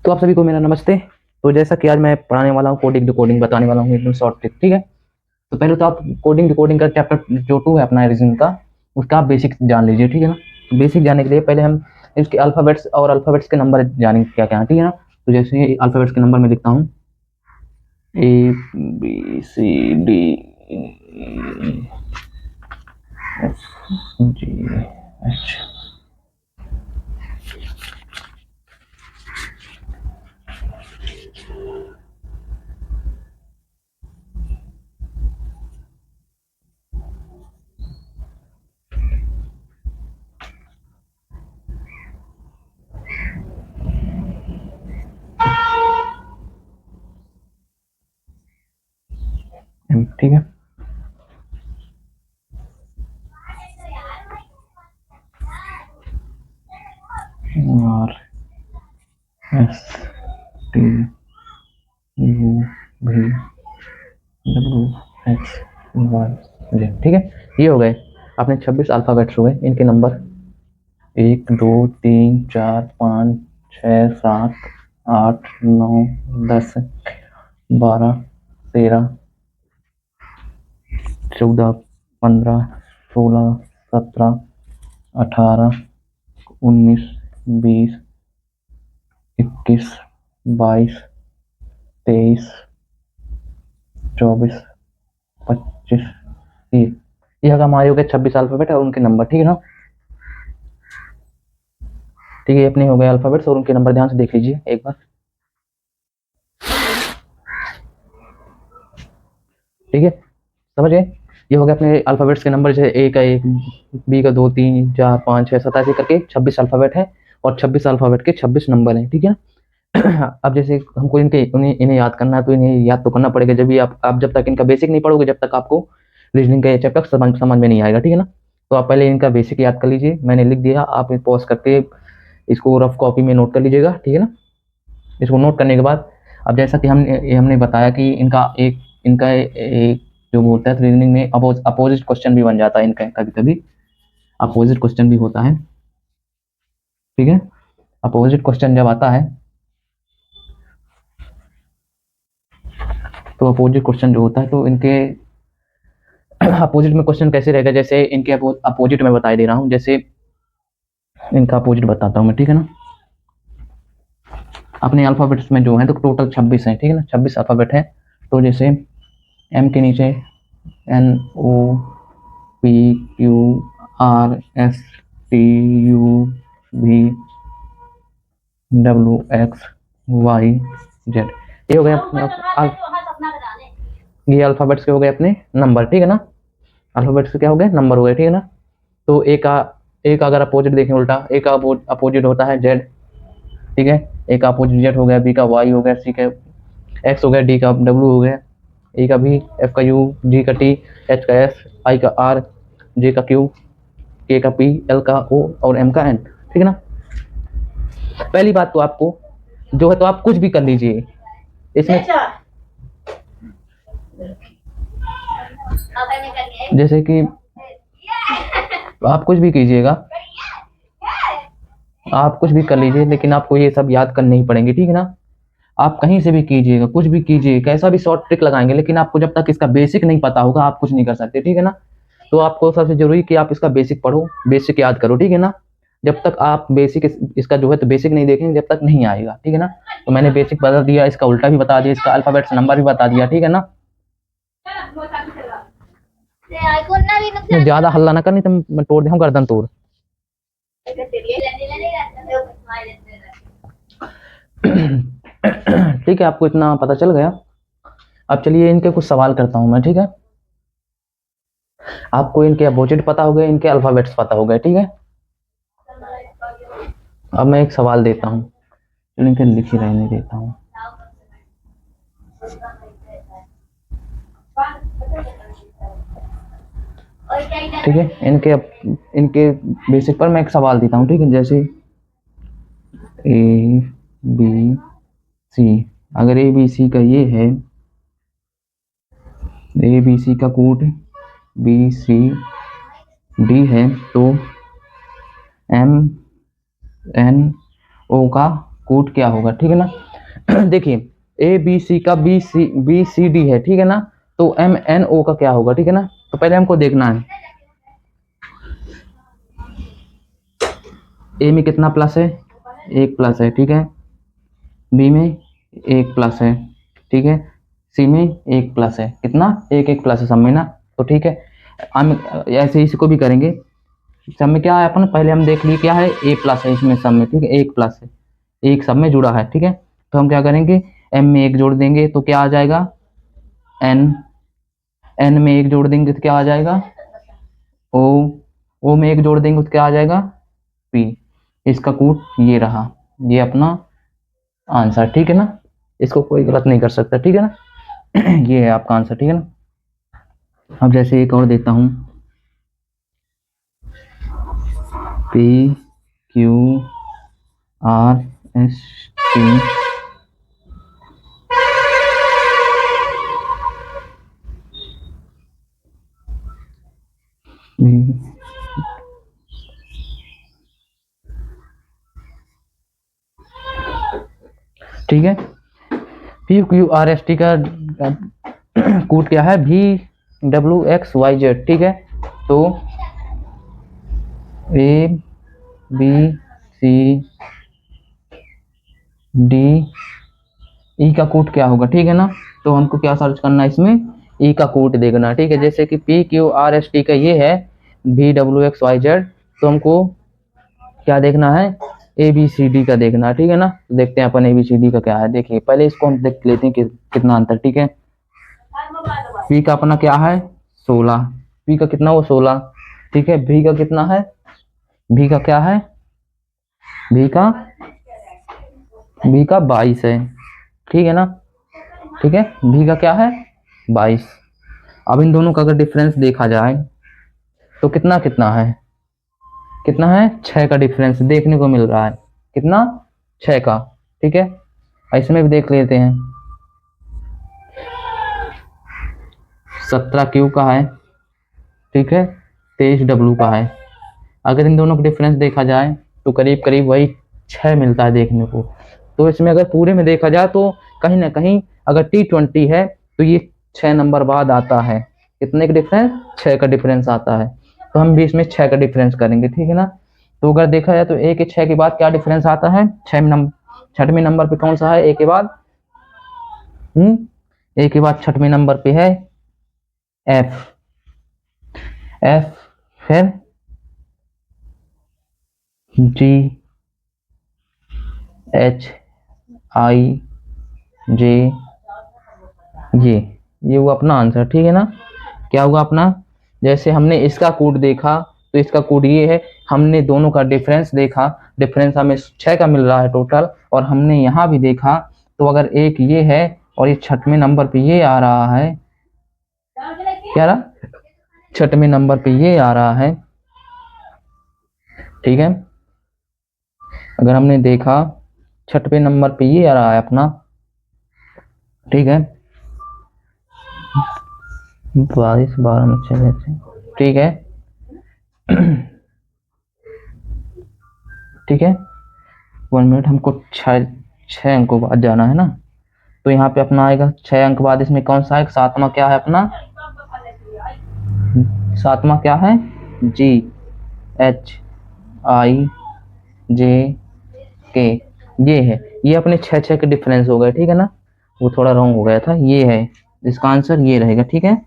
तो आप सभी को मेरा नमस्ते। तो जैसा कि आज मैं पढ़ाने वाला हूँ कोडिंग डिकोडिंग बताने वाला हूँ एकदम शॉर्ट ट्रिक, ठीक है। तो पहले तो आप कोडिंग डिकोडिंग का चैप्टर जो 2 है अपना रीजनिंग का, उसका आप बेसिक जान लीजिए, ठीक है ना। तो बेसिक जानने के लिए पहले हम इसके अल्फ़ाबेट्स और अल्फ़ाबेट्स के नंबर जानेंगे क्या क्या है, ठीक है ना। तो जैसे अल्फ़ाबेट्स के नंबर मैं लिखता हूँ A B C D F G H. ठीक है। R S T U V W X Y Z, ठीक है। ये हो गए अपने 26 अल्फ़ाबेट्स हो गए, इनके नंबर 1 2 3 4 5 6 7 8 9 10 12 13 14 15 16 17 18 19 20 21 22 23 24 25 ये होगा हमारे हो गए 26 अल्फ़ाबेट और उनके नंबर, ठीक है ना। ठीक है, ये अपने हो गए अल्फ़ाबेट्स और उनके नंबर, ध्यान से देख लीजिए एक बार, ठीक है। समझ गए। ये हो गया अपने अल्फ़ाबेट्स के नंबर, जैसे ए का 1, बी का 2 3 4 5 6 7 ऐसे करके 26 अल्फ़ाबेट है और 26 अल्फ़ाबेट के 26 नंबर हैं, ठीक है ना। अब जैसे हमको इन्हें याद करना है, तो इन्हें याद तो करना पड़ेगा। जब भी आप जब तक इनका बेसिक नहीं पढ़ोगे, जब तक आपको रीजनिंग का ये चैप्टर समझ में नहीं आएगा, ठीक है ना। तो आप पहले इनका बेसिक याद कर लीजिए, मैंने लिख दिया, आप पॉज करके इसको रफ कॉपी में नोट कर लीजिएगा, ठीक है ना। इसको नोट करने के बाद अब जैसा कि हमने बताया कि इनका एक जो होता है रीजनिंग में अपोजिट क्वेश्चन भी बन जाता है इनका, कभी कभी अपोजिट क्वेश्चन भी होता है, ठीक है। अपोजिट क्वेश्चन जब आता है तो अपोजिट क्वेश्चन जो होता है, तो इनके अपोजिट में क्वेश्चन कैसे रहेगा, जैसे इनके अपोजिट में बता दे रहा हूँ। जैसे इनका अपोजिट बताता हूँ मैं, ठीक है ना। अपने अल्फ़ाबेट्स में जो है तो टोटल 26 है, ठीक है ना, 26 अल्फ़ाबेट है। तो जैसे एम के नीचे N O P Q R S T U V W X Y Z, ये हो गए ये अल्फ़ाबेट्स के हो गए अपने नंबर, ठीक है ना। अल्फ़ाबेट्स के क्या हो गए, नंबर हो गए, ठीक है ना। तो एक अगर अपोजिट देखें उल्टा, ए का अपोजिट होता है जेड, ठीक है। ए का अपोजिट जेड हो गया, बी का वाई हो गया, सी का एक्स हो गया, डी का डब्ल्यू हो गया, ए का बी, एफ का यू, जी का टी, एच का एस, आई का आर, जे का क्यू, के का पी, एल का ओ और एम का एन, ठीक है ना। पहली बात तो आपको जो है, तो आप कुछ भी कर लीजिए इसमें, जैसे कि आप कुछ भी कीजिएगा, आप कुछ भी कर लीजिए, लेकिन आपको ये सब याद करने ही पड़ेंगे, ठीक है ना। आप कहीं से भी कीजिएगा, कुछ भी कीजिए, कैसा भी शॉर्ट ट्रिक लगाएंगे, लेकिन आपको जब तक इसका बेसिक नहीं पता होगा आप कुछ नहीं कर सकते, ठीक है ना। तो आपको सबसे जरूरी कि आप इसका बेसिक पढ़ो, बेसिक याद करो, ठीक है ना। जब तक आप बेसिक इसका जो है तो बेसिक नहीं देखेंगे, जब तक नहीं आएगा, ठीक है ना। तो मैंने बेसिक बता दिया, इसका उल्टा भी बता दिया, इसका अल्फाबेट्स नंबर भी बता दिया, ठीक है ना। ज्यादा हल्ला ना करनी, तो मैं तोड़ दूं गर्दन तोड़। ठीक है, आपको इतना पता चल गया। अब चलिए इनके कुछ सवाल करता हूं मैं, ठीक है। आपको इनके अपोजिट पता हो गए, इनके अल्फाबेट्स पता हो गए, ठीक है। अब मैं एक सवाल देता हूँ, चलो इनके लिख ही रहने देता हूँ। ठीक है, इनके बेसिक पर मैं एक सवाल देता हूँ, ठीक है। जैसे ए बी सी, अगर ए बी सी का ये है, ए बी सी का कोड बी सी डी है, तो एम एन ओ का कोड क्या होगा, ठीक है ना। देखिए ए बी सी का बी सी डी है, ठीक है ना, तो एम एन ओ का क्या होगा, ठीक है ना। तो पहले हमको देखना है ए में कितना प्लस है, एक प्लस है, ठीक है, बी में एक प्लस है, ठीक है, सी में एक प्लस है, कितना, एक एक प्लस है सब में ना। तो ठीक है, हम ऐसे इसको भी करेंगे। सब में क्या है अपन, पहले हम देख लिए क्या है, ए प्लस है इसमें सब में, ठीक है, एक प्लस है, एक सब में जुड़ा है, ठीक है। तो हम क्या करेंगे, एम में एक जोड़ देंगे तो क्या आ जाएगा, एन, एन में एक जोड़ देंगे तो क्या आ जाएगा, ओ, ओ में एक जोड़ देंगे तो क्या आ जाएगा, पी। इसका कूट ये रहा, ये अपना आंसर, ठीक है ना। इसको कोई गलत नहीं कर सकता, ठीक है ना। ये है आपका आंसर, ठीक है ना। अब जैसे एक और देता हूं, P Q R S T ठीक है। P Q R S T का कोड क्या है, भी डब्ल्यू एक्स वाई जेड, ठीक है। तो ए बी सी डी ई का कोड क्या होगा, ठीक है ना। तो हमको क्या सर्च करना है इसमें, ई का कोड देखना, ठीक है। जैसे कि P Q R S T का ये है भी डब्ल्यू एक्स वाई जेड, तो हमको क्या देखना है, ए बी सी डी का देखना है, ठीक है ना। तो देखते हैं अपन ए बी सी डी का क्या है। देखिए पहले इसको हम देख लेते हैं कि कितना अंतर, ठीक है। पी का अपना क्या है 16, पी का कितना, वो 16, ठीक है। भी का कितना है, भी का क्या है, भी का 22 है, ठीक है ना, ठीक है। भी का क्या है 22। अब इन दोनों का अगर डिफरेंस देखा जाए तो कितना कितना है, कितना है 6 का डिफरेंस देखने को मिल रहा है, कितना 6 का, ठीक है। इसमें भी देख लेते हैं, 17 क्यू का है, ठीक है, 23 डब्ल्यू का है। अगर इन दोनों का डिफरेंस देखा जाए तो करीब करीब वही 6 मिलता है देखने को। तो इसमें अगर पूरे में देखा जाए तो कहीं ना कहीं अगर T20 है तो ये 6 नंबर बाद आता है, कितने का डिफरेंस, 6 का डिफरेंस आता है। तो हम भी इसमें 6 का डिफरेंस करेंगे, ठीक है ना। तो अगर देखा जाए तो ए के 6 के बाद क्या डिफरेंस आता है, 6वें नंबर पे कौन सा है ए के बाद, ए के बाद 6वें नंबर पे है एफ, एफ फिर जी एच आई जे, ये हुआ अपना आंसर, ठीक है ना। क्या हुआ अपना, जैसे हमने इसका कोड देखा तो इसका कोड ये है, हमने दोनों का डिफरेंस देखा, डिफरेंस हमें 6 का मिल रहा है टोटल, और हमने यहाँ भी देखा तो अगर एक ये है और ये 6वें नंबर पे ये आ रहा है, क्या रहा, 6वें नंबर पे ये आ रहा है, ठीक है। अगर हमने देखा 6वें नंबर पे ये आ रहा है अपना, ठीक है, 22 12 में 6, ठीक है। ठीक है, 1 मिनट, हमको 6 अंकों बाद जाना है ना। तो यहाँ पे अपना आएगा 6 अंक बाद, इसमें कौन सा है, 7वां क्या है अपना, 7वां क्या है, जी एच आई जे के, ये है, ये अपने 6 के डिफरेंस हो गए, ठीक है ना। वो थोड़ा रॉन्ग हो गया था, ये है इसका आंसर, ये रहेगा, ठीक है।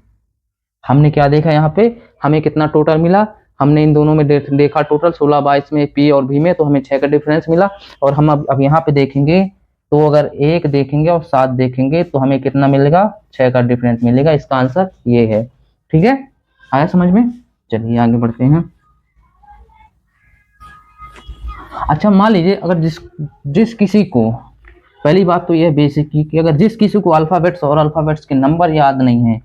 हमने क्या देखा यहाँ पे, हमें कितना टोटल मिला, हमने इन दोनों में देखा टोटल 16 22 में पी और भी में, तो हमें 6 का डिफरेंस मिला। और हम अब यहाँ पे देखेंगे तो अगर 1 देखेंगे और 7 देखेंगे तो हमें कितना मिलेगा, 6 का डिफरेंस मिलेगा। इसका आंसर ये है, ठीक है। आया समझ में, चलिए आगे बढ़ते हैं। अच्छा मान लीजिए अगर जिस किसी को, पहली बात तो यह बेसिक की कि अगर जिस किसी को अल्फाबेट्स और अल्फाबेट्स के नंबर याद नहीं है,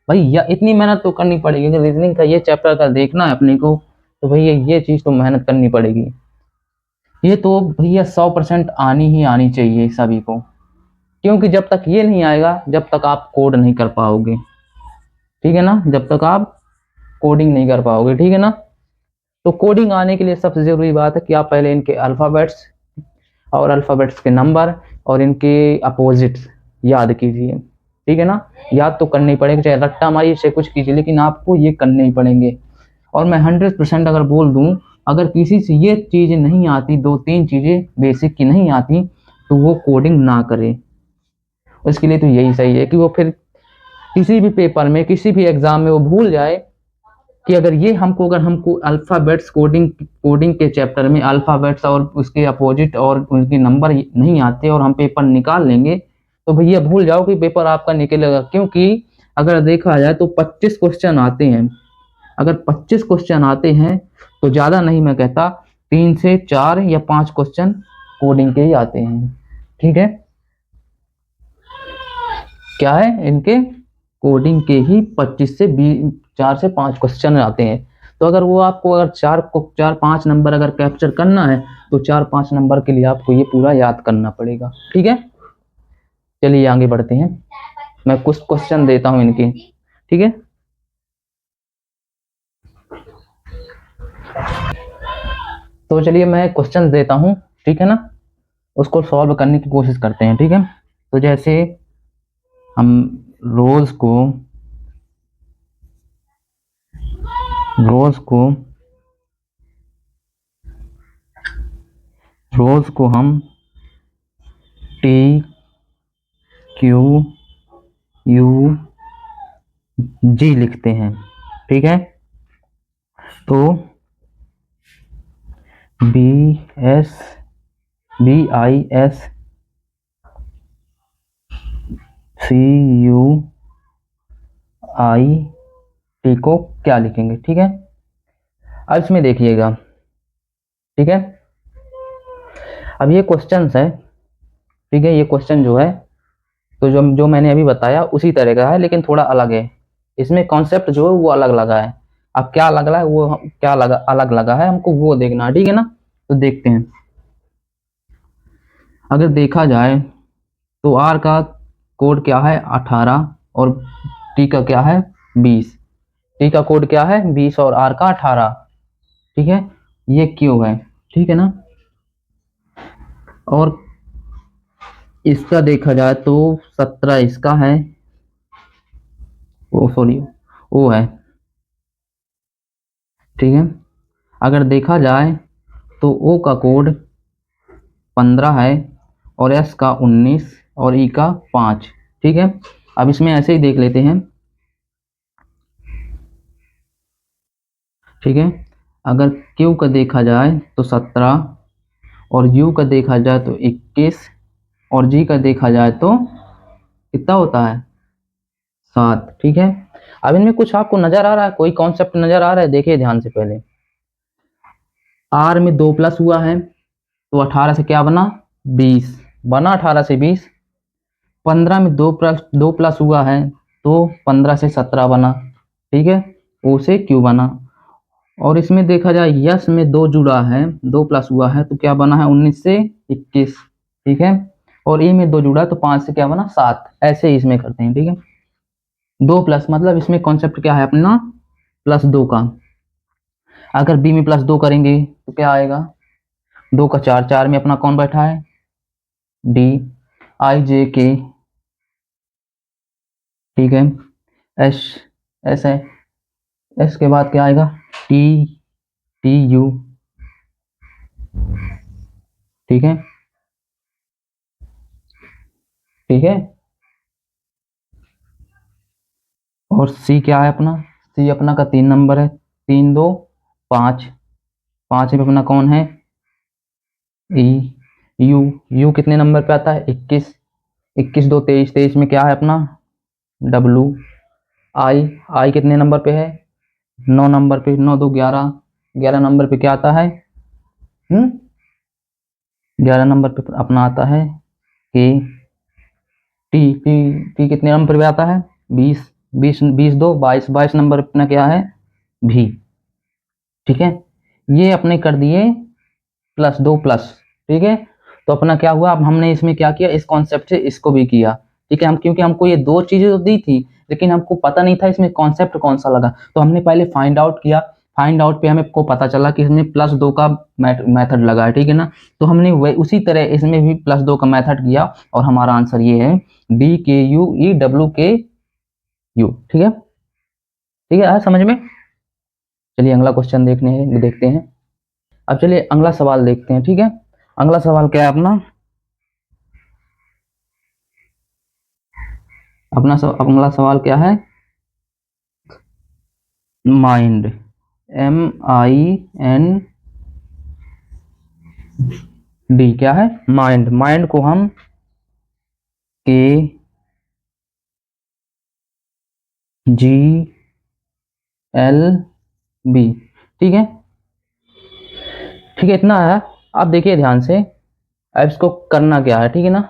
भैया इतनी मेहनत तो करनी पड़ेगी, अगर रीजनिंग का ये चैप्टर का देखना है अपने को तो भैया ये चीज तो मेहनत करनी पड़ेगी। ये तो भैया 100% आनी ही आनी चाहिए सभी को, क्योंकि जब तक ये नहीं आएगा जब तक आप कोड नहीं कर पाओगे, ठीक है ना, जब तक आप कोडिंग नहीं कर पाओगे, ठीक है ना। तो कोडिंग आने के लिए सबसे जरूरी बात है कि आप पहले इनके अल्फाबेट्स और अल्फ़ाबेट्स के नंबर और इनके अपोजिट्स याद कीजिए, ठीक है ना। याद तो करने ही पड़ेगा, चाहे रट्टा मारिए चाहे कुछ कीजिए, लेकिन आपको ये करने ही पड़ेंगे। और मैं 100% अगर बोल दूं, अगर किसी से ये चीज़ें नहीं आती, 2-3 चीज़ें बेसिक की नहीं आती, तो वो कोडिंग ना करे। उसके लिए तो यही सही है कि वो फिर किसी भी पेपर में, किसी भी एग्जाम में वो भूल जाए कि अगर हमको अल्फ़ाबेट्स कोडिंग कोडिंग के चैप्टर में अल्फ़ाबेट्स और उसके अपोजिट और उनके नंबर नहीं आते और हम पेपर निकाल लेंगे, तो भैया भूल जाओ कि पेपर आपका निकलेगा। क्योंकि अगर देखा जाए तो 25 क्वेश्चन आते हैं। अगर 25 क्वेश्चन आते हैं तो ज़्यादा नहीं मैं कहता, 3 से 4 या 5 क्वेश्चन कोडिंग के ही आते हैं, ठीक है। क्या है, इनके कोडिंग के ही 25 से 20, 4 से 5 क्वेश्चन आते हैं। तो अगर वो आपको अगर 4-5 नंबर अगर कैप्चर करना है, तो 4-5 नंबर के लिए आपको ये पूरा याद करना पड़ेगा, ठीक है। चलिए आगे बढ़ते हैं, मैं कुछ क्वेश्चन देता हूँ इनके, ठीक है। तो चलिए मैं क्वेश्चन देता हूँ, ठीक है ना, उसको सॉल्व करने की कोशिश करते हैं, ठीक है। तो जैसे हम रोज को रोज को हम TQUG लिखते हैं, ठीक है। तो BISCUIT को क्या लिखेंगे, ठीक है। अब इसमें देखिएगा, ठीक है। अब ये क्वेश्चन है, ठीक है। ये क्वेश्चन जो है, तो जो मैंने अभी बताया उसी तरह का है, लेकिन थोड़ा अलग है। इसमें कॉन्सेप्ट जो है वो अलग लगा है। अब क्या अलग लगा है, वो क्या अलग लगा है हमको वो देखना, ठीक है ना। तो देखते हैं। अगर देखा जाए तो आर का कोड क्या है 18 और टी का क्या है 20। टी का कोड क्या है 20 और आर का 18, ठीक है। ये क्यों है, ठीक है ना। और इसका देखा जाए तो 17 इसका है, ओ सॉरी ओ है, ठीक है। अगर देखा जाए तो ओ का कोड 15 है और एस का 19 और ई का 5, ठीक है। अब इसमें ऐसे ही देख लेते हैं, ठीक है। अगर क्यू का देखा जाए तो 17 और यू का देखा जाए तो 21 और जी का देखा जाए तो कितना होता है 7, ठीक है। अब इनमें कुछ आपको नजर आ रहा है, कोई कॉन्सेप्ट नजर आ रहा है, देखिए ध्यान से। पहले आर में 2 प्लस हुआ है तो 18 से क्या बना 20 बना, 18 से 20। 15 में 2 प्लस हुआ है तो 15 से 17 बना, ठीक है। ओ से क्यू बना। और इसमें देखा जाए यस में 2 जुड़ा है, 2 प्लस हुआ है तो क्या बना है 19 से 21, ठीक है। और ई में 2 जुड़ा तो 5 से क्या बना 7। ऐसे ही इसमें करते हैं, ठीक है। 2 प्लस मतलब इसमें कॉन्सेप्ट क्या है अपना +2 का। अगर बी में +2 करेंगे तो क्या आएगा 2 का 4, 4 में अपना कौन बैठा है डी, आई जे के, ठीक है। एस, एस है, एस के बाद क्या आएगा टी, टी यू, ठीक है, ठीक है। और सी क्या है अपना, सी अपना का 3 नंबर है, 3 2 5, 5 में अपना कौन है ई, यू, यू कितने नंबर पे आता है 21, 21 2 23, 23 में क्या है अपना डब्लू। आई, आई कितने नंबर पे है 9 नंबर पे, 9 2 11, 11 नंबर पे क्या आता है 11 नंबर पे अपना आता है के। टी, टी, टी कितने नंबर पे आता है 20, 20 20 2 22, 22 नंबर पे अपना क्या है भी, ठीक है। ये अपने कर दिए +2 प्लस, ठीक है। तो अपना क्या हुआ, अब हमने इसमें क्या किया इस कॉन्सेप्ट से इसको भी किया, ठीक है। हम क्योंकि हमको ये 2 चीजें तो दी थी, लेकिन हमको पता नहीं था इसमें कॉन्सेप्ट कौन सा लगा, तो हमने पहले फाइंड आउट किया फाइंड आउट पे हमें को पता चला कि इसमें +2 का मेथड लगा है, ठीक है ना। तो हमने वही उसी तरह इसमें भी +2 का मेथड किया और हमारा आंसर ये है DKUEWKU। ठीक है, ठीक है, आया समझ में। चलिए अगला क्वेश्चन देखते हैं। अब चलिए अगला सवाल देखते हैं, ठीक है। अगला सवाल क्या है अपना, अगला सवाल क्या है, माइंड, MIND, क्या है माइंड। माइंड को हम KGLB, ठीक है, ठीक है, इतना है। अब देखिए ध्यान से, अब इसको करना क्या है, ठीक है ना।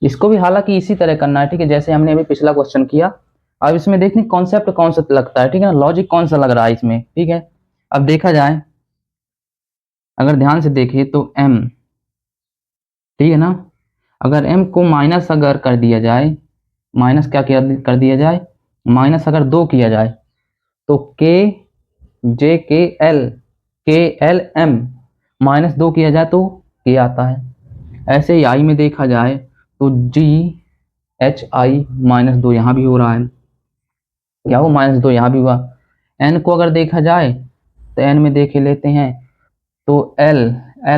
इसको भी हालांकि इसी तरह करना है, ठीक है, जैसे हमने अभी पिछला क्वेश्चन किया। अब इसमें देखने कॉन्सेप्ट कौन सा लगता है, ठीक है ना, लॉजिक कौन सा लग रहा है इसमें, ठीक है। अब देखा जाए, अगर ध्यान से देखिए तो M, ठीक है ना, अगर M को माइनस अगर कर दिया जाए, माइनस क्या कर दिया जाए, माइनस अगर 2 किया जाए तो KJKL -2 किया जाए तो K आता है। ऐसे ही I में देखा जाए तो GHI -2 यहाँ भी हो रहा है, क्या हो -2 यहाँ भी हुआ। N को अगर देखा जाए तो N में देख लेते हैं तो L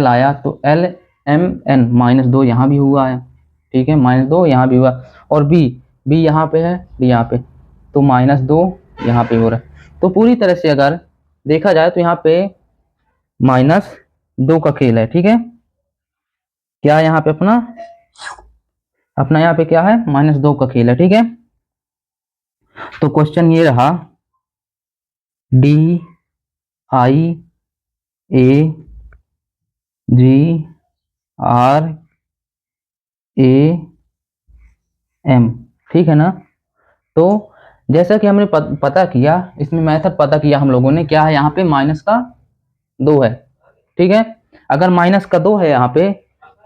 आया तो LMN -2 यहाँ भी हुआ है, ठीक है, -2 यहाँ भी हुआ। और B यहाँ पे है, D यहाँ पे, तो -2 यहाँ पे हो रहा है। तो पूरी तरह से अगर देखा जाए तो यहाँ पे -2 का खेल है, ठीक है। क्या यहाँ पे अपना यहाँ पे क्या है, -2 का खेल है, ठीक है। तो क्वेश्चन ये रहा, DIAGM, ठीक है ना। तो जैसा कि हमने पता किया, इसमें मेथड पता किया हम लोगों ने, क्या है यहाँ पे -2 है, ठीक है। अगर -2 है यहाँ पे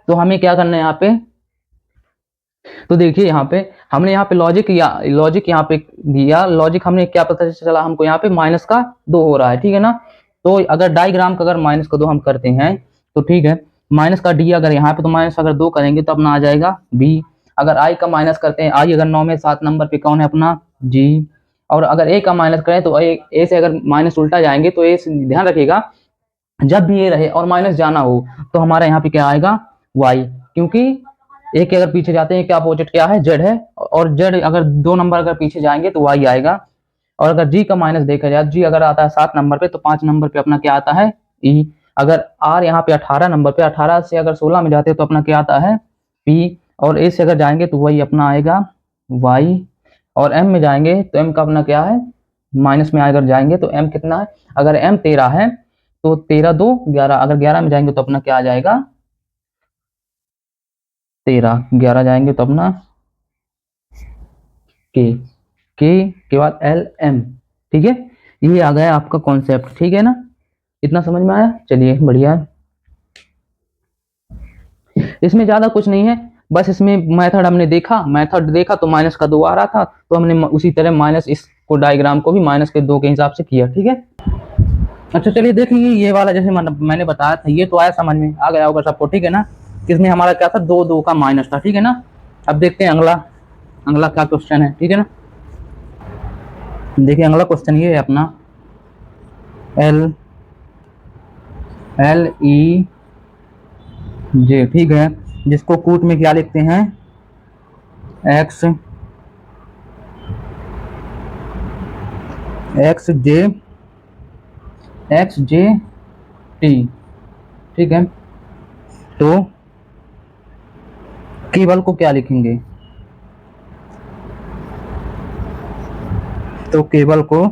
तो हमें क्या करना है यहाँ पे, तो देखिए यहाँ पे हमने यहाँ पे लॉजिक यहाँ पे दिया, लॉजिक हमने क्या पता चला हमको, यहाँ पे -2 हो रहा है, ठीक है ना। तो अगर डायग्राम का अगर -2 हम करते हैं तो ठीक है, -D अगर यहाँ पे तो अगर 2 करेंगे तो अपना आ जाएगा B। अगर I का माइनस करते हैं, I अगर 9 में 7 नंबर पे कौन है अपना G। और अगर A का माइनस करें तो A से अगर माइनस उल्टा जाएंगे तो A से ध्यान रखिएगा, जब भी A रहे और माइनस जाना हो तो हमारा यहाँ पे क्या आएगा Y, क्योंकि ए के अगर पीछे जाते हैं क्या अपोजिट क्या है, जेड है, और जेड अगर 2 नंबर अगर पीछे जाएंगे तो वाई आएगा। और अगर जी का माइनस देखा जाए, जी अगर आता है 7 नंबर पे तो 5 नंबर पे अपना क्या आता है ई। अगर आर यहाँ पे 18 नंबर पे, 18 से अगर 16 में जाते हैं तो अपना क्या आता है पी। और ए से अगर जाएंगे तो वही अपना आएगा वाई। और एम में जाएंगे तो एम का अपना क्या है माइनस में अगर जाएंगे तो एम कितना है, अगर एम 13 है तो 13 2 11, अगर 11 में जाएंगे तो अपना क्या आ जाएगा 13, 11 जाएंगे तो अपना के बाद LM, ठीक है। ये आ गया आपका कॉन्सेप्ट, ठीक है ना, इतना समझ में आया। चलिए बढ़िया है, इसमें ज्यादा कुछ नहीं है, बस इसमें मेथड हमने देखा, तो -2 आ रहा था तो हमने उसी तरह माइनस इसको डायग्राम को भी -2 के हिसाब से किया, ठीक है। अच्छा चलिए देखिए, ये वाला जैसे मैंने बताया था, ये तो आया समझ में, आ गया होगा सबको, ठीक है ना। इसमें हमारा क्या था 2 का माइनस था, ठीक है ना। अब देखते हैं अगला क्या क्वेश्चन है, ठीक है ना। देखिए अगला क्वेश्चन ये है अपना LEJ, ठीक है, जिसको कूट में क्या लिखते हैं XJT, ठीक है। तो केवल को क्या लिखेंगे, तो केवल को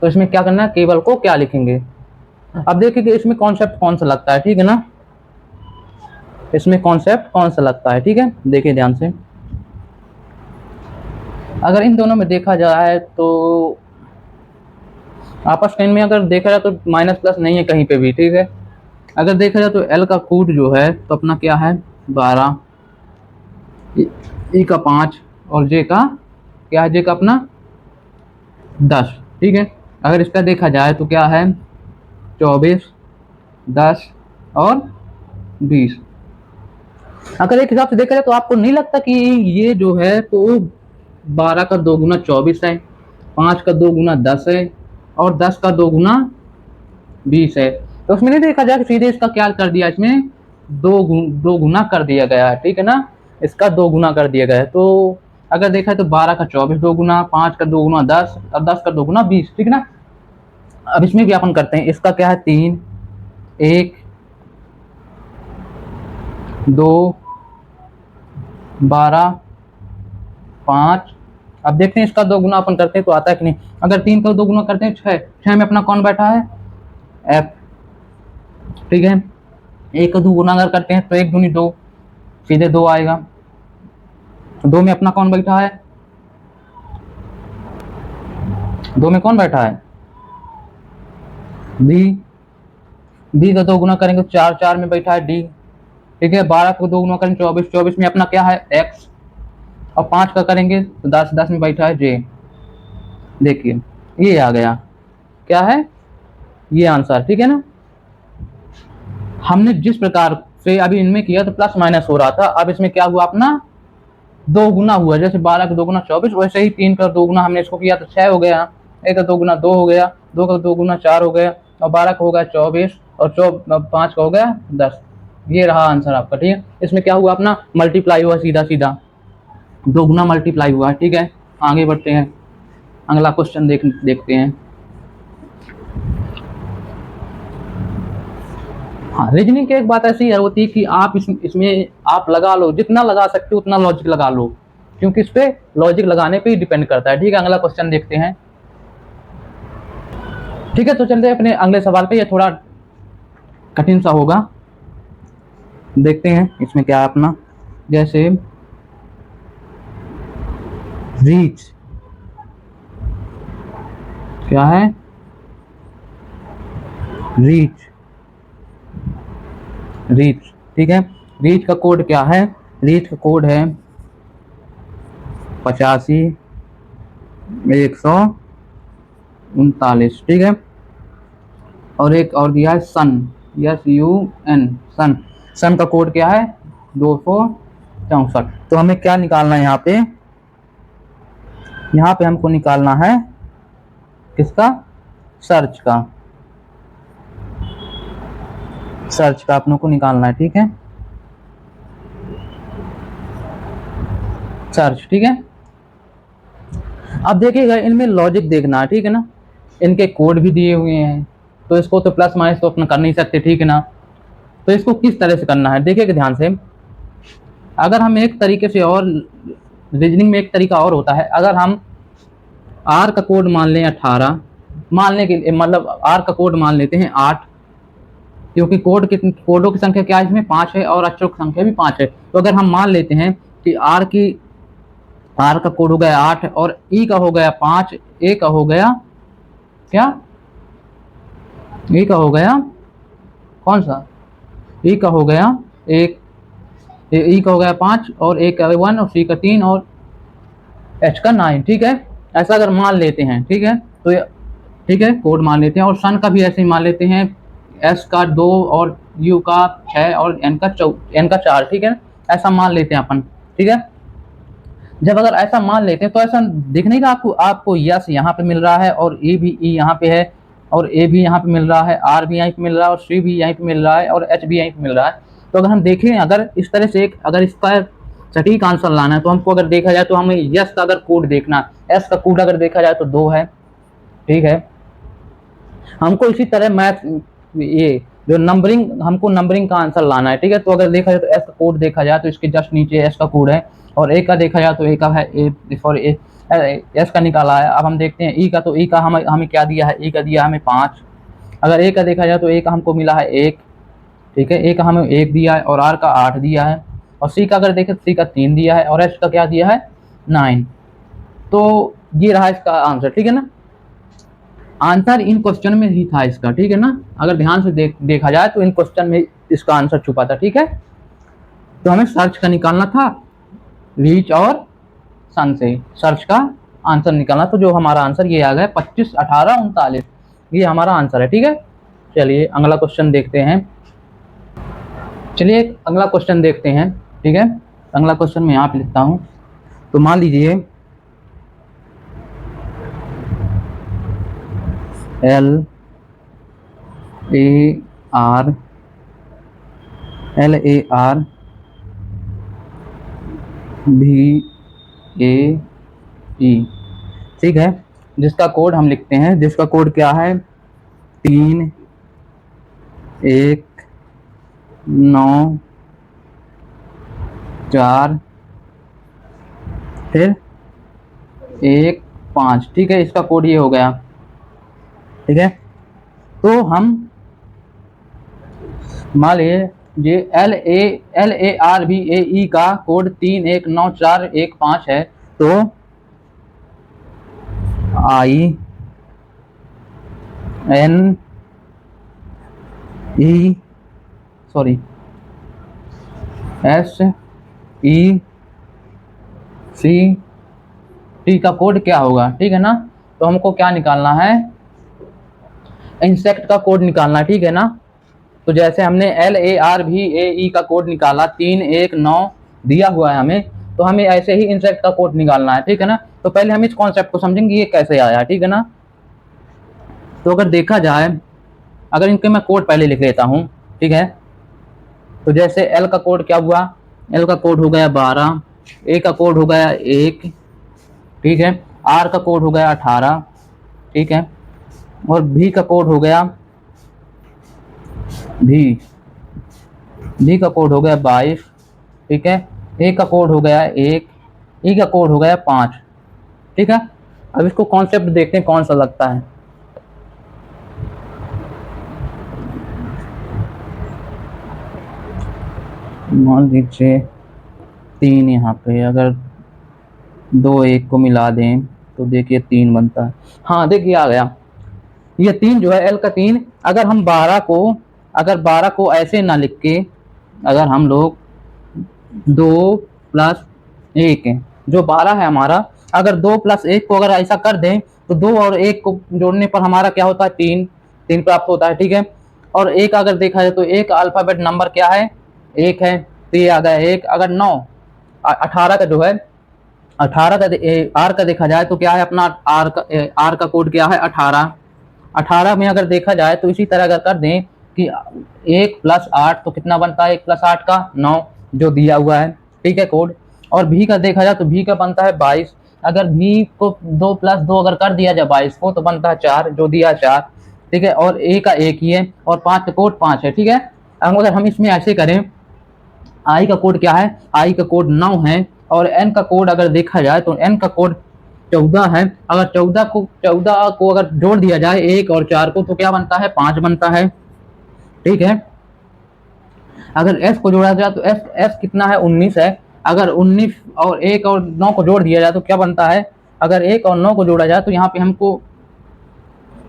तो इसमें क्या करना है, केवल को क्या लिखेंगे। अब देखिए कि इसमें कॉन्सेप्ट कौन सा लगता है, ठीक है ना, इसमें कॉन्सेप्ट कौन सा लगता है, ठीक है। देखिए ध्यान से, अगर इन दोनों में देखा जाए तो आपस में अगर देखा जाए तो माइनस प्लस नहीं है कहीं पे भी, ठीक है। अगर देखा जाए तो L का कूट जो है तो अपना क्या है 12, E का 5 और J का क्या है जे का अपना 10, ठीक है। अगर इसका देखा जाए तो क्या है 24, 10 और 20। अगर एक हिसाब से देखा जाए तो आपको नहीं लगता कि ये जो है तो 12 का 2 गुना 24 है, 5 का 2 गुना 10 है और 10 का 2 गुना 20 है। तो उसमें नहीं देखा जाए कि सीधे इसका क्या कर दिया, इसमें दो गुना कर दिया गया है, ठीक है ना, इसका 2 गुना कर दिया गया है। तो अगर देखा तो 12 का 24 2 गुना, 5 का 2 गुना 10 और 10 का 2 गुना 20, ठीक है ना। अब इसमें भी अपन करते हैं, इसका क्या है 3, 1, 2, 12, 5। अब देखते हैं इसका 2 गुना अपन करते हैं तो आता है कि नहीं। अगर 3 का 2 गुना करते हैं 6, 6 में अपना कौन बैठा है एफ, ठीक है। 1 का 2 गुना अगर करते हैं तो 1 दूनी 2, सीधे 2 आएगा। 2 में अपना कौन बैठा है, 2 में कौन बैठा है बी, बी का 2 गुना करेंगे 4, 4 में बैठा है डी, ठीक है। 12 का 2 गुना करेंगे 24, 24 में अपना क्या है एक्स और 5 का करेंगे तो 10, 10 में बैठा है जे। देखिए ये आ गया, क्या है ये आंसर, ठीक है ना। हमने जिस प्रकार से अभी इनमें किया तो प्लस माइनस हो रहा था, अब इसमें क्या हुआ अपना 2 गुना हुआ। जैसे 12 का 2 गुना 24, वैसे ही 3 का 2 गुना हमने इसको किया तो 6 हो गया, 1 का 2 गुना 2 हो गया, 2 का 2 गुना 4 हो गया और 12 का हो गया 24 और 5 का हो गया 10। ये रहा आंसर आपका, ठीक है। इसमें क्या हुआ अपना मल्टीप्लाई हुआ, सीधा सीधा 2 गुना मल्टीप्लाई हुआ, ठीक है। आगे बढ़ते हैं, अगला क्वेश्चन देखते हैं। हाँ, रीजनिंग की एक बात ऐसी है होती है कि आप इसमें आप लगा लो, जितना लगा सकते हो उतना लॉजिक लगा लो, क्योंकि इस पे लॉजिक लगाने पे ही डिपेंड करता है, ठीक है। अगला क्वेश्चन देखते हैं, ठीक है। तो चलते हैं अपने अगले सवाल पे, ये थोड़ा कठिन सा होगा, देखते हैं इसमें क्या है अपना। जैसे रीच, क्या है रीच, रीच, ठीक है। रीच का कोड क्या है, रीच का कोड है 85/139, ठीक है। और एक और दिया है सन, SUN, सन, सन का कोड क्या है 264। तो हमें क्या निकालना है यहाँ पे, यहाँ पे हमको निकालना है किसका, सर्च का, सर्च का अपनों को निकालना है, ठीक है, सर्च, ठीक है। अब देखिएगा इनमें लॉजिक देखना है, ठीक है ना। इनके कोड भी दिए हुए हैं, तो इसको तो प्लस माइनस तो अपना कर नहीं सकते, ठीक है ना। तो इसको किस तरह से करना है देखिएगा ध्यान से। अगर हम एक तरीके से, और रीजनिंग में एक तरीका और होता है, अगर हम आर का कोड मान लें 18, मानने के लिए मतलब आर का कोड मान लेते हैं 8, क्योंकि कोडों की संख्या क्या है इसमें 5 है और अक्षरों की संख्या भी 5 है। तो अगर हम मान लेते हैं कि आर का कोड हो गया 8 और ई का हो गया 5, ए का हो गया क्या, ई का हो गया कौन सा, ई का हो गया 1, ई का हो गया 5 और ए का 1 और सी का 3 और एच का 9, ठीक है। ऐसा अगर मान लेते हैं, ठीक है, तो ठीक है कोड मान लेते हैं। और सन का भी ऐसे ही मान लेते हैं, एस का 2 और यू का 6 और एन का 4, ठीक है। ऐसा मान लेते हैं अपन, ठीक है। जब अगर ऐसा मान लेते हैं तो ऐसा दिखने का आपको यस यहाँ पे मिल रहा है और ए भी ई यहाँ पे है और ए भी यहाँ पे मिल रहा है, आर भी यहीं पे मिल रहा है और सी भी यहीं पे मिल रहा है और एच भी यहीं पे मिल रहा है। तो अगर हम देखें, अगर इस तरह से अगर इसका सटीक आंसर लाना है तो हमको अगर देखा जाए तो हमें यस का अगर कोड देखना, एस का कोड अगर देखा जाए तो 2 है, ठीक है। हमको इसी तरह मैथ ये जो नंबरिंग, हमको नंबरिंग का आंसर लाना है, ठीक है। तो अगर देखा जाए तो एस का कोड देखा जाए तो इसके जस्ट नीचे एस का कोड है और ए का देखा जाए तो ए का है एस का निकाला है। अब हम देखते हैं ई का, तो ई का हमें क्या दिया है, ई का दिया हमें 5। अगर ए का देखा जाए तो ए का हमको मिला है 1, ठीक है, ए का हमें 1 दिया है और आर का 8 दिया है और सी का अगर देखें सी का 3 दिया है और एच का क्या दिया है 9। तो ये रहा इसका आंसर, ठीक है ना। आंसर इन क्वेश्चन में ही था इसका, ठीक है ना। अगर ध्यान से देखा जाए तो इन क्वेश्चन में इसका आंसर छुपा था, ठीक है। तो हमें सर्च का निकालना था रीच और सन से, सर्च का आंसर निकालना। तो जो हमारा आंसर ये आ गया 25, 18, 39, ये हमारा आंसर है। ठीक है, चलिए अगला क्वेश्चन देखते हैं। चलिए अगला क्वेश्चन देखते हैं। ठीक है, अगला क्वेश्चन मैं यहाँ पे लिखता हूँ। तो मान लीजिए L A R B A E, ठीक है, जिसका कोड हम लिखते हैं, जिसका कोड क्या है 3 1 9 4 फिर 1 5। ठीक है, इसका कोड ये हो गया। ठीक है, तो हम मान लीजिए ये LARBAE का कोड 3194115 है। तो SECT का कोड क्या होगा? ठीक है ना, तो हमको क्या निकालना है, इंसेक्ट का कोड निकालना है। ठीक है ना, तो जैसे हमने LARBAE का कोड निकाला 319 दिया हुआ है हमें, तो हमें ऐसे ही इंसेक्ट का कोड निकालना है। ठीक है ना, तो पहले हम इस कॉन्सेप्ट को समझेंगे ये कैसे आया। ठीक है ना, तो अगर देखा जाए, अगर इनके मैं कोड पहले लिख लेता हूँ। ठीक है, तो जैसे L का कोड क्या हुआ, L का कोड हो गया 12, A का कोड हो गया 1, ठीक है, R का कोड हो गया 18, ठीक है, और B का कोड हो गया B का कोड हो गया 22, ठीक है, A का कोड हो गया 1, E का कोड हो गया 5। ठीक है, अब इसको कॉन्सेप्ट देखते हैं कौन सा लगता है। मान लीजिए 3 यहाँ पे, अगर 2 1 को मिला दें तो देखिए 3 बनता है। हाँ देखिए आ गया, ये 3 जो है L का 3, अगर हम 12 को ऐसे ना लिख के, अगर हम लोग 2 + 1 जो 12 है हमारा, अगर 2 + 1 को अगर ऐसा कर दें तो 2 और 1 को जोड़ने पर हमारा क्या होता है 3 प्राप्त होता है। ठीक है, और एक अगर देखा जाए तो एक अल्फाबेट नंबर क्या है 1 है, तो ये आ गया 1। अगर 9 18 का जो है 18 का R का देखा जाए तो क्या है अपना R का कोड क्या है 18 में अगर देखा जाए तो इसी तरह अगर कर दें कि 1 + 8 तो कितना बनता है 1 + 8 का 9 जो दिया हुआ है। ठीक है कोड, और भी का देखा जाए तो भी का बनता है 22, अगर भी को 2 + 2 अगर कर दिया जाए 22 को तो बनता है 4 जो दिया 4। ठीक है, और A का 1 ही है और 5 का कोड 5 है। ठीक है, अगर हम इसमें ऐसे करें, I का कोड क्या है, I का कोड 9 है, और N का कोड अगर देखा जाए तो N का कोड 14 है। अगर 14 को अगर जोड़ दिया जाए 1 और 4 को तो क्या बनता है 5 बनता है। ठीक है, अगर S को जोड़ा जाए तो S कितना है 19 है, अगर 19 और 1 और 9 को जोड़ दिया जाए तो क्या बनता है, अगर 1 और 9 को जोड़ा जाए तो यहाँ पे हमको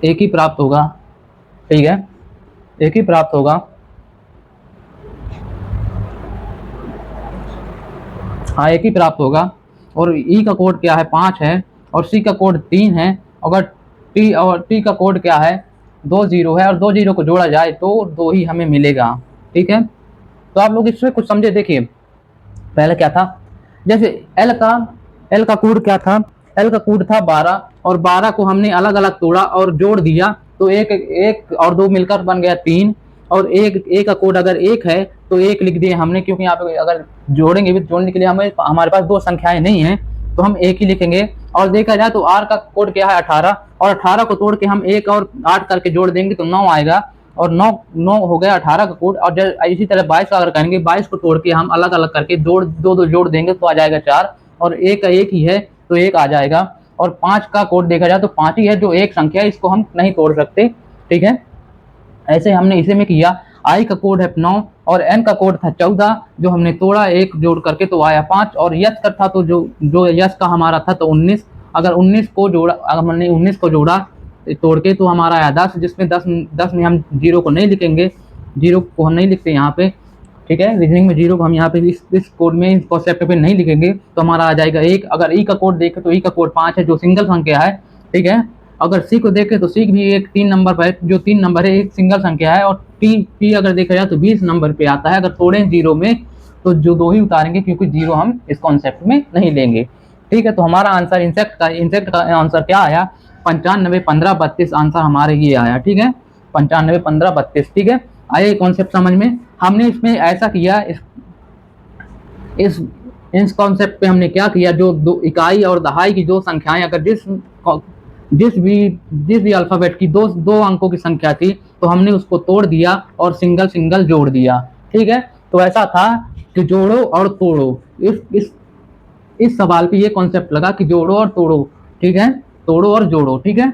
1 ही प्राप्त होगा। ठीक है, 1 ही प्राप्त होगा। हाँ 1 ही प्राप्त होगा, और E का कोड क्या है 5 है, और C का कोड 3 है, अगर T का कोड क्या है 2 0 है, और 2 0 को जोड़ा जाए तो 2 ही हमें मिलेगा। ठीक है, तो आप लोग इसमें कुछ समझे। देखिए पहले क्या था, जैसे L का कोड क्या था, L का कोड था 12, और 12 को हमने अलग अलग तोड़ा और जोड़ दिया तो 1 और 2 मिलकर बन गया 3, और A का कोड अगर 1 है तो 1 लिख दिए हमने, क्योंकि यहाँ पे अगर जोड़ेंगे भी, जोड़ने के लिए हमारे पास 2 संख्याएं नहीं है तो हम 1 ही लिखेंगे। और देखा जाए तो R का कोड क्या है 18, और 18 को तोड़ के हम 1 और 8 करके जोड़ देंगे तो 9 आएगा, और 9 हो गया 18 का कोड। और इसी तरह 22 का अगर करेंगे, 22 को तोड़ के हम अलग अलग करके दो जोड़ देंगे तो आ जाएगा 4, और 1 का 1 ही है तो 1 आ जाएगा। और 5 का कोड देखा जाए तो 5 ही है जो एक संख्या है, इसको हम नहीं तोड़ सकते। ठीक है, ऐसे हमने इसे में किया। I का कोड है 9, और N का कोड था 14 जो हमने तोड़ा 1 जोड़ करके तो आया 5, और यस का था तो जो यस का हमारा था तो 19, अगर 19 को जोड़ा, अगर हमने 19 को जोड़ा तोड़ के तो हमारा आया 10, जिसमें 10 में हम 0 को नहीं लिखेंगे, 0 को हम नहीं लिखते यहाँ पे, ठीक है। रीजनिंग में 0 को हम यहाँ पे इस कोड में, इस कॉन्सेप्ट पे नहीं लिखेंगे तो हमारा आ जाएगा 1। अगर ई का कोड देखें तो ई का कोड 5 है जो सिंगल संख्या है, ठीक है। अगर सी को देखें तो सी भी एक 3 नंबर पर है, जो 3 नंबर है, एक सिंगल संख्या है। और पी अगर देखा जाए तो 20 नंबर पे आता है। अगर तोड़ें 0 में तो जो 2 ही उतारेंगे, क्योंकि 0 हम इस कॉन्सेप्ट में नहीं लेंगे, ठीक है। तो हमारा आंसर इंसेक्ट का आंसर क्या आया? 95 15 32 आंसर हमारे ये आया, ठीक है। 95 15 32, ठीक है। आए कॉन्सेप्ट समझ में? हमने इसमें ऐसा किया, इस कॉन्सेप्ट पे हमने क्या किया, जो दो इकाई और दहाई की दो संख्याएं अगर जिस भी अल्फाबेट की दो अंकों की संख्या थी तो हमने उसको तोड़ दिया और सिंगल सिंगल जोड़ दिया, ठीक है। तो ऐसा था कि जोड़ो और तोड़ो। इस सवाल पे ये कॉन्सेप्ट लगा कि जोड़ो और तोड़ो, ठीक है। तोड़ो और जोड़ो, ठीक है।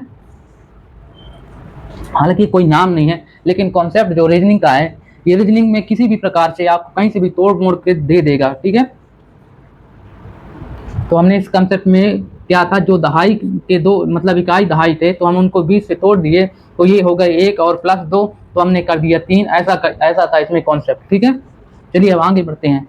हालांकि कोई नाम नहीं है, लेकिन कॉन्सेप्ट जो रीजनिंग का है, ये रीजनिंग में किसी भी प्रकार से आपको कहीं से भी तोड़ मोड़ के दे देगा, ठीक है। तो हमने इस कॉन्सेप्ट में क्या था, जो दहाई के दो मतलब इकाई दहाई थे तो हम उनको 20 से तोड़ दिए, तो ये हो गए 1 और प्लस 2, तो हमने कर दिया 3। ऐसा था इसमें कॉन्सेप्ट, ठीक है। चलिए अब आगे बढ़ते हैं।